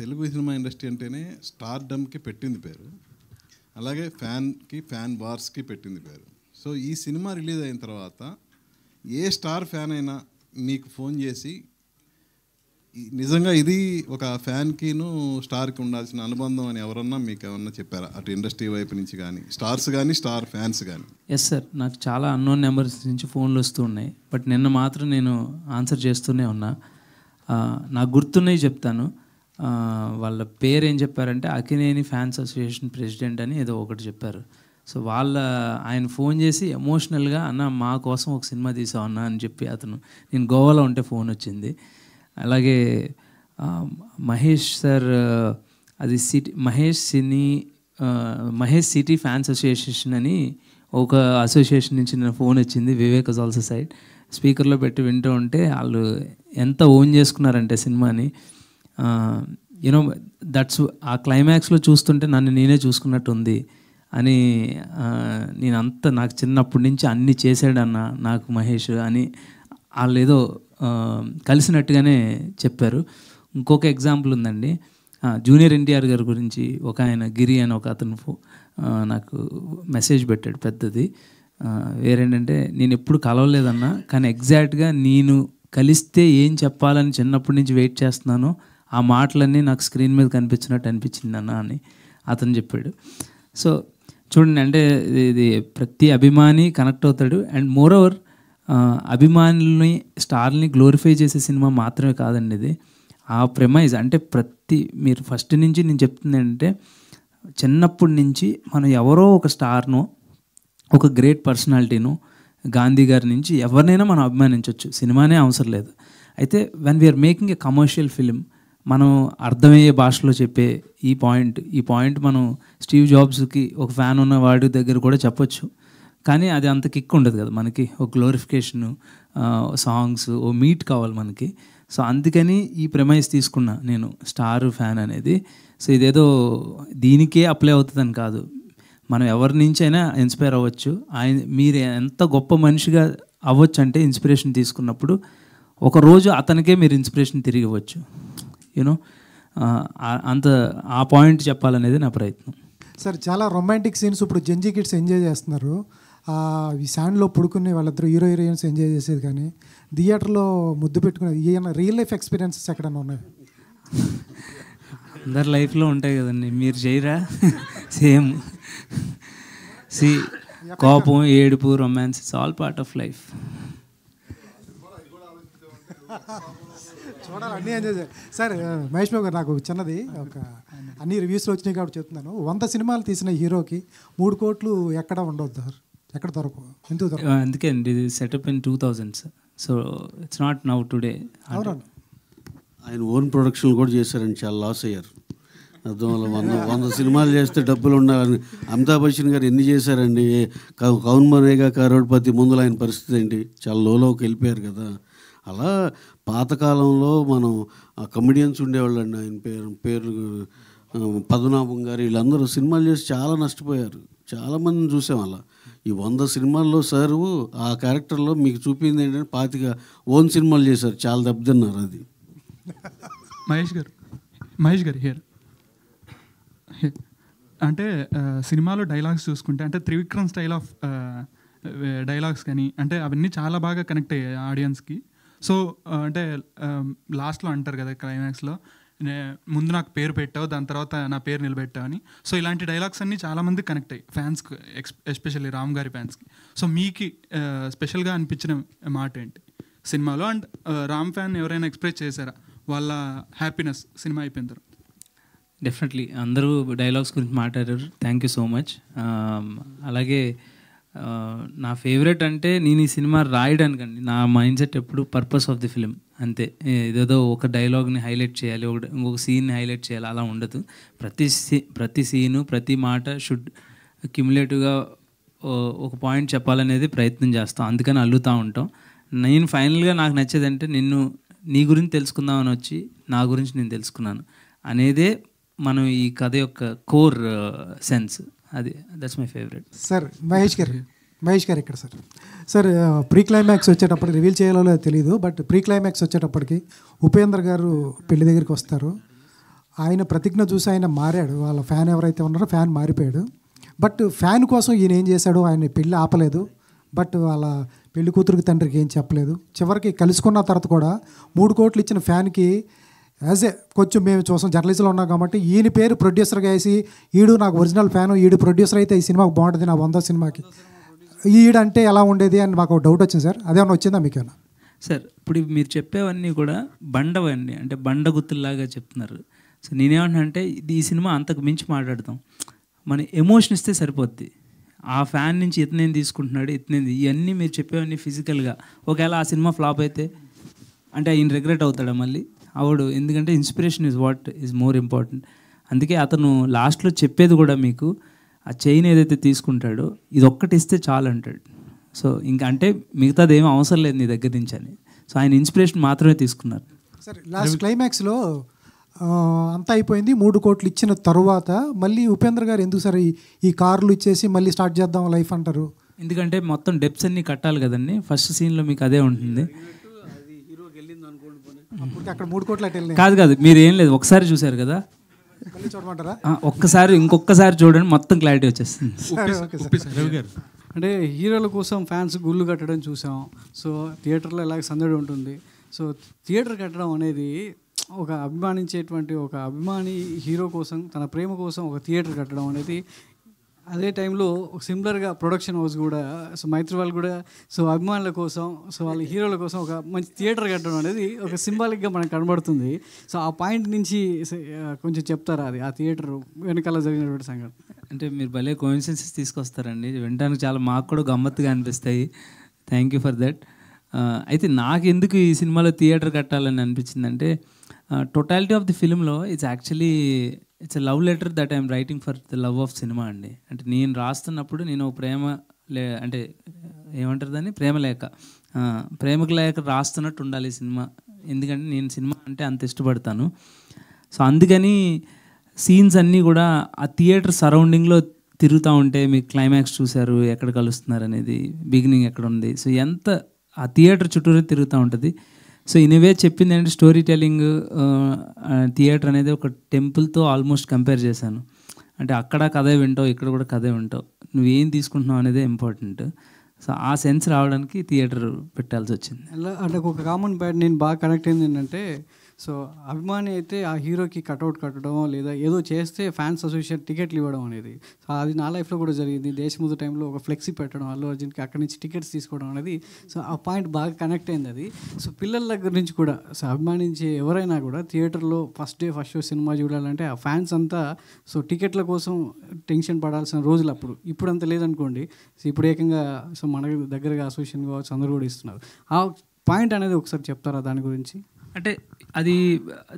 Telugu cinema industry అంటేనే స్టార్డమ్కి పెట్టింది పేరు, అలాగే ఫ్యాన్ వార్స్కి పెట్టింది పేరు. సో ఈ సినిమా రిలీజ్ అయిన తర్వాత ఏ స్టార్ ఫ్యాన్ అయినా మీకు ఫోన్ చేసి నిజంగా ఇది ఒక ఫ్యాన్కిను స్టార్కి ఉండాల్సిన అనుబంధం అని ఎవరన్నా మీకు ఏమన్నా చెప్పారా, అటు ఇండస్ట్రీ వైపు నుంచి కానీ స్టార్స్ కానీ స్టార్ ఫ్యాన్స్ కానీ? ఎస్ సార్, నాకు చాలా అన్నోన్ నెంబర్స్ నుంచి ఫోన్లు వస్తూ ఉన్నాయి. బట్ నిన్న మాత్రం నేను ఆన్సర్ చేస్తూనే ఉన్నా. నాకు గుర్తున్నాయి చెప్తాను. వాళ్ళ పేరు ఏం చెప్పారంటే అక్కినేని ఫ్యాన్స్ అసోసియేషన్ ప్రెసిడెంట్ అని ఏదో ఒకటి చెప్పారు. సో ఆయన ఫోన్ చేసి ఎమోషనల్గా అన్న మా కోసం ఒక సినిమా తీసావు అన్న అని చెప్పి నేను గోవాలో ఉంటే ఫోన్ వచ్చింది. అలాగే మహేష్ సార్ అది మహేష్ సిటీ ఫ్యాన్స్ అసోసియేషన్ అని ఒక అసోసియేషన్ నుంచి నా ఫోన్ వచ్చింది. వివేక్ ఇస్ ఆల్సో సైడ్ స్పీకర్లో పెట్టి వింటూ ఉంటే వాళ్ళు ఎంత ఓన్ చేసుకున్నారంటే సినిమాని. యూనో దట్స్ ఆ క్లైమాక్స్లో చూస్తుంటే నన్ను నేనే చూసుకున్నట్టు ఉంది అని నాకు చిన్నప్పటి నుంచి అన్నీ చేసాడన్న నాకు మహేష్ అని వాళ్ళు ఏదో కలిసినట్టుగానే చెప్పారు. ఇంకొక ఎగ్జాంపుల్ ఉందండి, జూనియర్ ఎన్టీఆర్ గారి గురించి ఒక ఆయన గిరి అని ఒక అతను నాకు మెసేజ్ పెట్టాడు పెద్దది. వేరేంటంటే నేను ఎప్పుడు కలవలేదన్నా, కానీ ఎగ్జాక్ట్గా నేను కలిస్తే ఏం చెప్పాలని చిన్నప్పటి నుంచి వెయిట్ చేస్తున్నానో ఆ మాటలన్నీ నాకు స్క్రీన్ మీద కనిపించినట్టు అనిపించింది అన్న అని అతను చెప్పాడు. సో చూడండి, అంటే ఇది ప్రతి అభిమాని కనెక్ట్ అవుతాడు. అండ్ మోర్ ఓవర్ అభిమానుల్ని స్టార్ని గ్లోరిఫై చేసే సినిమా మాత్రమే కాదండి ఇది. ఆ ప్రెమైజ్ అంటే మీరు ఫస్ట్ నుంచి నేను చెప్తుంది ఏంటంటే, చిన్నప్పటి నుంచి మనం ఎవరో ఒక స్టార్ను, ఒక గ్రేట్ పర్సనాలిటీను, గాంధీ గారి నుంచి ఎవరినైనా మనం అభిమానించవచ్చు, సినిమానే అవసరం లేదు. అయితే when we are making a commercial film, మనం అర్థమయ్యే భాషలో చెప్పే ఈ పాయింట్ మనం స్టీవ్ జాబ్స్కి ఒక ఫ్యాన్ ఉన్న వాడి దగ్గర కూడా చెప్పొచ్చు. కానీ అది అంత కిక్ ఉండదు కదా మనకి. ఒక గ్లోరిఫికేషను, సాంగ్స్, ఓ మీట్ కావాలి మనకి. సో అందుకని ఈ ప్రెమైజ్ తీసుకున్నా నేను, స్టార్ ఫ్యాన్ అనేది. సో ఇదేదో దీనికే అప్లై అవుతుందని కాదు, మనం ఎవరి నుంచి అయినా ఇన్స్పైర్ అవ్వచ్చు. మీరు ఎంత గొప్ప మనిషిగా అవ్వచ్చు అంటే ఇన్స్పిరేషన్ తీసుకున్నప్పుడు ఒకరోజు అతనికే మీరు ఇన్స్పిరేషన్ తిరిగి ఇవ్వచ్చు. యూనో ఆ పాయింట్ చెప్పాలనేది నా ప్రయత్నం. సార్, చాలా రొమాంటిక్ సీన్స్ ఇప్పుడు జెంజీ కిడ్స్ ఎంజాయ్ చేస్తున్నారు. ఈ శాండ్లో పడుకుని వాళ్ళిద్దరు హీరోయిన్స్ ఎంజాయ్ చేసేది, కానీ థియేటర్లో ముద్దు పెట్టుకునేది ఈయన రియల్ లైఫ్ ఎక్స్పీరియన్సెస్ ఎక్కడన్నా ఉన్నాయి? అందరి లైఫ్లో ఉంటాయి కదండి, మీరు చేయరా? సేమ్ కోపం, ఏడుపు, romance, it's all part of life. చూడాలి, అన్నీ ఎంజాయ్ చేయాలి. సార్, మహేష్ బాబు గారు, నాకు చిన్నది అన్ని రివ్యూస్లో వచ్చినాయి కాబట్టి చెప్తున్నాను. 100 సినిమాలు తీసిన హీరోకి 3 కోట్లు ఎక్కడ ఉండవు సార్, ఎక్కడ దొరకవు, ఎందుకు దొరకవు? అందుకే అండి ఇది setup in 2000s. So it's not now today. అవునండి, ఆయన ఓన్ ప్రొడక్షన్ కూడా చేశారండి, చాలా లాస్ అయ్యారు. అర్థం వల్ల 100 సినిమాలు చేస్తే డబ్బులు ఉండాలని అమితాబ్ బచ్చన్ గారు ఎన్ని చేశారండి. కౌన్ బనేగా కరోడ్పతి ముందులో ఆయన పరిస్థితి ఏంటి, చాలా లోకి వెళ్ళిపోయారు కదా. అలా పాతకాలంలో మనం కమెడియన్స్ ఉండేవాళ్ళండి, ఆయన పేరు పద్మనాభం గారు, వీళ్ళందరూ సినిమాలు చేసి చాలా నష్టపోయారు. చాలామందిని చూసాం అలా. ఈ 100 సినిమాల్లో సారు ఆ క్యారెక్టర్లో మీకు చూపింది ఏంటంటే 25 ఓన్ సినిమాలు చేశారు, చాలా దెబ్బతిన్నారు. అది మహేష్ గారు హియర్ అంటే సినిమాలో డైలాగ్స్ చూసుకుంటే, అంటే త్రివిక్రమ్ స్టైల్ ఆఫ్ డైలాగ్స్ కానీ అంటే అవన్నీ చాలా బాగా కనెక్ట్ అయ్యాయి ఆడియన్స్కి. సో అంటే లాస్ట్లో అంటారు కదా క్లైమాక్స్లో, ముందు నాకు పేరు పెట్టావు, దాని తర్వాత నా పేరు నిలబెట్టావు అని. సో ఇలాంటి డైలాగ్స్ అన్నీ చాలామంది కనెక్ట్ అయ్యి ఫ్యాన్స్కి, ఎస్పెషల్లీ రామ్ గారి ఫ్యాన్స్కి. సో మీకు స్పెషల్గా అనిపించిన మాట ఏంటి సినిమాలో? అండ్ రామ్ ఫ్యాన్ ఎవరైనా ఎక్స్ప్రెస్ చేశారా వాళ్ళ హ్యాపీనెస్ సినిమా అయిపోయిన తర్వాత? డెఫినెట్లీ అందరూ డైలాగ్స్ గురించి మాట్లాడారు, థ్యాంక్ యూ సో మచ్. అలాగే నా ఫేవరెట్ అంటే నేను ఈ సినిమా రాయడానికండి, నా మైండ్ సెట్ ఎప్పుడు పర్పస్ ఆఫ్ ది ఫిలిం అంతే. ఇదేదో ఒక డైలాగ్ని హైలైట్ చేయాలి, ఇంకొక సీన్ని హైలైట్ చేయాలి, అలా ఉండదు. ప్రతి సీను, ప్రతి మాట షుడ్ క్యుములేటివ్గా ఒక పాయింట్ చెప్పాలనేది ప్రయత్నం చేస్తాం, అందుకని అల్లుతూ ఉంటాం. నేను ఫైనల్గా నాకు నచ్చేదంటే నీ గురించి తెలుసుకుందామని వచ్చి నా గురించి నేను తెలుసుకున్నాను అనేదే మనం ఈ కథ యొక్క కోర్ సెన్స్. అది that's my favourite. Sir, Mahesh గారు ఇక్కడ సార్ ప్రీ క్లైమాక్స్ వచ్చేటప్పటికి రివీల్ చేయాలో తెలియదు, బట్ ప్రీ క్లైమాక్స్ వచ్చేటప్పటికి ఉపేంద్ర గారు పెళ్లి దగ్గరికి వస్తారు. ఆయన ప్రతిజ్ఞ చూసి ఆయన మారాడు. వాళ్ళ ఫ్యాన్ ఎవరైతే ఉన్నారో ఫ్యాన్ మారిపోయాడు. బట్ ఫ్యాన్ కోసం ఈయన ఏం చేశాడు, ఆయన పెళ్ళి ఆపలేదు. బట్ వాళ్ళ పెళ్లి కూతురికి తండ్రికి ఏం చెప్పలేదు. చివరికి కలుసుకున్న తర్వాత కూడా 3 కోట్లు ఇచ్చిన ఫ్యాన్కి యాజ్ ఏ కొంచెం మేము చూసాం, జర్నలిస్ట్లో ఉన్నాం కాబట్టి ఈయన పేరు ప్రొడ్యూసర్గా వేసి, ఈడు నాకు ఒరిజినల్ ఫ్యాను, ఈడు ప్రొడ్యూసర్ అయితే ఈ సినిమాకి బాగుంటుంది, నా 100 సినిమాకి ఈడంటే ఎలా ఉండేది అని మాకు ఒక డౌట్ వచ్చింది సార్. అదేమన్నా వచ్చిందా మీకేమన్నా? సార్ ఇప్పుడు మీరు చెప్పేవన్నీ కూడా బండవన్నీ, అంటే బండ గుత్తుల్లాగా చెప్తున్నారు. సో నేనేమంటున్నా అంటే ఈ సినిమా అంతకు మించి మాట్లాడతాం. మన ఎమోషన్ ఇస్తే సరిపోద్ది. ఆ ఫ్యాన్ నుంచి ఇతనేం తీసుకుంటున్నాడు, ఇతనేది, ఇవన్నీ మీరు చెప్పేవన్నీ ఫిజికల్గా. ఒకవేళ ఆ సినిమా ఫ్లాప్ అయితే అంటే ఆయన రిగ్రెట్ అవుతాడా? మళ్ళీ అవడు. ఎందుకంటే inspiration is what is more important. అందుకే అతను లాస్ట్లో చెప్పేది కూడా మీకు, ఆ చైన్ ఏదైతే తీసుకుంటాడో ఇది ఒక్కటి ఇస్తే చాలు అంటాడు. సో ఇంకా అంటే మిగతాది ఏమీ అవసరం లేదు నీ దగ్గర నుంచి అని. సో ఆయన ఇన్స్పిరేషన్ మాత్రమే తీసుకున్నారు. సరే, లాస్ట్ క్లైమాక్స్లో అంతా అయిపోయింది, 3 కోట్లు ఇచ్చిన తర్వాత మళ్ళీ ఉపేంద్ర గారు ఎందుకు సరే ఈ కార్లు ఇచ్చేసి మళ్ళీ స్టార్ట్ చేద్దాం లైఫ్ అంటారు? ఎందుకంటే మొత్తం డెప్స్ అన్నీ కట్టాలి కదండి. ఫస్ట్ సీన్లో మీకు అదే ఉంటుంది. అక్కడ 3 కోట్లు అటు వెళ్ళినాయి. కాదు మీరు ఏం లేదు, ఒకసారి చూశారు కదా, మళ్ళీ చూడమంటారా? ఇంకొకసారి చూడండి, మొత్తం క్లారిటీ వచ్చేస్తుంది. రవి గారు అంటే హీరోల కోసం ఫ్యాన్స్ గుళ్ళు కట్టడం చూసాం. సో థియేటర్లో ఇలాగ సందడి ఉంటుంది. సో థియేటర్ కట్టడం అనేది ఒక అభిమానించేటువంటి ఒక అభిమాని హీరో కోసం, తన ప్రేమ కోసం ఒక థియేటర్ కట్టడం అనేది, అదే టైంలో సిమిలర్గా ప్రొడక్షన్ హౌస్ కూడా, సో మైత్రి వాళ్ళు కూడా సో అభిమానుల కోసం, సో వాళ్ళ హీరోల కోసం ఒక మంచి థియేటర్ కట్టడం అనేది ఒక సింబాలిక్గా మనకు కనబడుతుంది. సో ఆ పాయింట్ నుంచి కొంచెం చెప్తారా, అది ఆ థియేటర్ వెనకాల జరిగినటువంటి సంఘటన? అంటే మీరు భలే కోయిన్సిడెన్సెస్ తీసుకొస్తారండి, వినడానికి చాలా మాకు కూడా గమ్మత్తుగా అనిపిస్తాయి. Thank you for that. అయితే నాకు ఎందుకు ఈ సినిమాలో థియేటర్ కట్టాలని అనిపించిందంటే, టోటాలిటీ ఆఫ్ ది ఫిల్మ్లో it's a love letter that I'm writing for the love of cinema అండి. అంటే నేను రాస్తున్నప్పుడు నేను అంటే ఏమంటారు దాన్ని, ప్రేమకు లేక రాస్తున్నట్టు ఉండాలి ఈ సినిమా. ఎందుకంటే నేను సినిమా అంటే అంత ఇష్టపడతాను. సో అందుకని సీన్స్ అన్నీ కూడా ఆ థియేటర్ సరౌండింగ్లో తిరుగుతూ ఉంటే, మీకు క్లైమాక్స్ చూశారు ఎక్కడ కలుస్తున్నారు అనేది, బిగినింగ్ ఎక్కడ ఉంది, సో ఎంత ఆ థియేటర్ చుట్టూరే తిరుగుతూ ఉంటుంది. సో ఇనివే చెప్పింది అంటే స్టోరీ టెల్లింగ్, థియేటర్ అనేది ఒక టెంపుల్తో ఆల్మోస్ట్ కంపేర్ చేశాను. అంటే అక్కడ కథే వింటావు, ఇక్కడ కూడా కథే వింటావు, నువ్వేం తీసుకుంటున్నావు అనేదే ఇంపార్టెంట్. సో ఆ సెన్స్ రావడానికి థియేటర్ పెట్టాల్సి వచ్చింది. అంటే ఒక కామన్ పాయింట్ నేను బాగా కనెక్ట్ అయింది ఏంటంటే, సో అభిమాని అయితే ఆ హీరోకి కట్అవుట్ కట్టడం లేదా ఏదో చేస్తే ఫ్యాన్స్ అసోసియేషన్ టికెట్లు ఇవ్వడం అనేది, సో అది నా లైఫ్లో కూడా జరిగింది. దేశముద్ర టైంలో ఒక ఫ్లెక్సీ పెట్టడం, అల్లు అర్జున్కి అక్కడి నుంచి టికెట్స్ తీసుకోవడం అనేది, సో ఆ పాయింట్ బాగా కనెక్ట్ అయింది అది. సో పిల్లల దగ్గర నుంచి కూడా, సో అభిమానించే ఎవరైనా కూడా థియేటర్లో ఫస్ట్ షో సినిమా చూడాలంటే ఆ ఫ్యాన్స్ అంతా సో టికెట్ల కోసం టెన్షన్ పడాల్సిన రోజులు అప్పుడు. ఇప్పుడు అంత లేదనుకోండి. సో ఇప్పుడు ఏకంగా సో మన దగ్గరగా అసోసియేషన్ కావచ్చు అందరూ కూడా ఇస్తున్నారు. ఆ పాయింట్ అనేది ఒకసారి చెప్తారా దాని గురించి? అంటే అది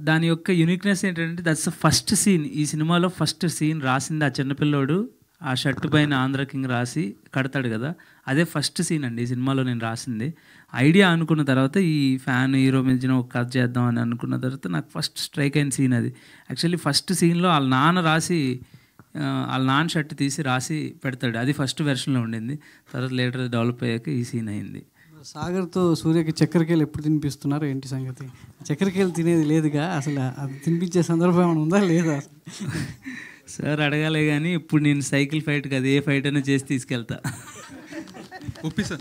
దాని యొక్క యూనిక్నెస్ ఏంటంటే, దట్స్ ద ఫస్ట్ సీన్ ఈ సినిమాలో. ఫస్ట్ సీన్ రాసింది ఆ చిన్నపిల్లోడు ఆ షర్ట్ పైన ఆంధ్ర కింగ్ రాసి కడతాడు కదా, అదే ఫస్ట్ సీన్ అండి ఈ సినిమాలో నేను రాసింది. ఐడియా అనుకున్న తర్వాత ఈ ఫ్యాన్ హీరో మీద ఒక కథ చేద్దాం అని అనుకున్న తర్వాత నాకు ఫస్ట్ స్ట్రైక్ అయిన సీన్ అది. యాక్చువల్లీ ఫస్ట్ సీన్లో వాళ్ళ నాన్న రాసి, వాళ్ళ నాన్న షర్ట్ తీసి రాసి పెడతాడు, అది ఫస్ట్ వెర్షన్లో ఉండింది. తర్వాత లేటర్ డెవలప్ అయ్యాక ఈ సీన్ అయింది. సాగర్తో సూర్యకి చక్కెరకేళి ఎప్పుడు తినిపిస్తున్నారు ఏంటి సంగతి? చక్కెరకేళి తినేది లేదుగా, అసలు అది తినిపించే సందర్భం ఏమైనా ఉందా లేదా? సార్ అడగాలే కానీ ఇప్పుడు నేను సైకిల్ ఫైట్కి అది ఏ ఫైట్ అయినా చేసి తీసుకెళ్తా. ఒప్పి సార్.